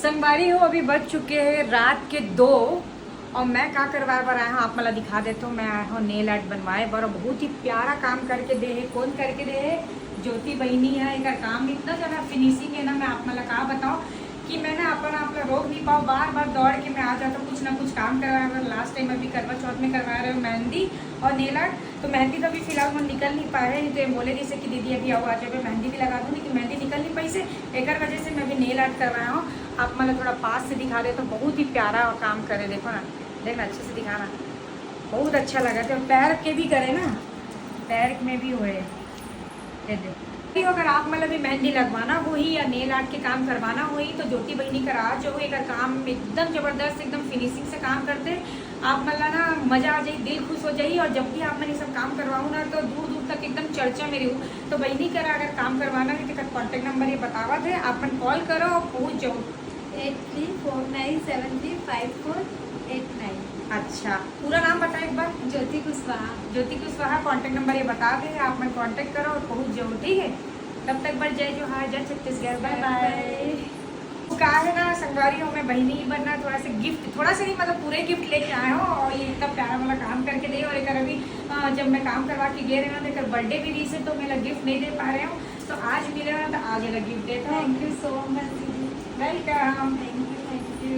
संगवारी हो अभी बज चुके हैं रात के 2 और मैं क्या करवाए बार आया हूँ आप मला दिखा देता हूँ। मैं आया हूँ नेल आर्ट बनवाए बार, बहुत ही प्यारा काम करके दे है। कौन करके दे है? ज्योति बहनी है। एक काम इतना ज़्यादा फिनिशिंग है ना, मैं आप मला का बताऊँ कि मैंने अपन आप रोक नहीं पाऊँ, बार बार दौड़ के मैं आ जाता हूँ कुछ ना कुछ काम करवाया। लास्ट टाइम अभी करवा चौथ में करवा रहे हो मेहंदी और नेल आर्ट, तो मेहंदी तो अभी फिलहाल मैं निकल नहीं पाए हैं। तो ये बोले जैसे कि दीदी अभी आओ आज मेहंदी भी लगा दूँ, लेकिन मेहंदी निकल नहीं पाई से एक वजह से मैं अभी नेल आर्ट करवाया हूँ। आप मतलब थोड़ा पास से दिखा दे तो बहुत ही प्यारा काम करे। देखो ना, देखना अच्छे से दिखाना, बहुत अच्छा लगा था। पैर के भी करे ना, पैर में भी हुए देखो। अगर आप मतलब भी मेहंदी लगवाना हो ही या नेल आर्ट के काम करवाना हो ही तो ज्योति बहनी करा जो एक काम एकदम ज़बरदस्त एकदम फिनिशिंग से काम करते आप मतलब ना मज़ा आ जाए, दिल खुश हो जाए। और जब भी आप मैंने सब काम करवाऊँ ना तो दूर दूर तक एकदम चर्चा में रहूँ। तो बहनी करा अगर काम करवाना है तो कॉन्टेक्ट नंबर ये बतावा थे, आप कॉल करो और पहुँच जाओ। 8349735489। अच्छा, पूरा नाम बताएं एक बार। ज्योति कुशवाहा। ज्योति कुशवाहा। कांटेक्ट नंबर ये बता दें, आप मैं कांटेक्ट करो और पहुंच जाओ, ठीक है। तब तक बढ़ जाए जो हाँ जय छत्तीसगढ़। Bye bye. कहा है ना संगवारी में बहनी ही बनना, थोड़ा सा गिफ्ट, थोड़ा सा नहीं मतलब पूरे गिफ्ट लेके आए हो और ये इतना प्यारा वाला काम करके दे। और एक अभी जब मैं काम करवा के गए रहे ना, बर्थडे भी दी से तो मेरा गिफ्ट नहीं दे पा रहे हूँ, तो आज मिले ना तो आज गिफ्ट देता हूँ। Thank you so much. Welcome. Thank you.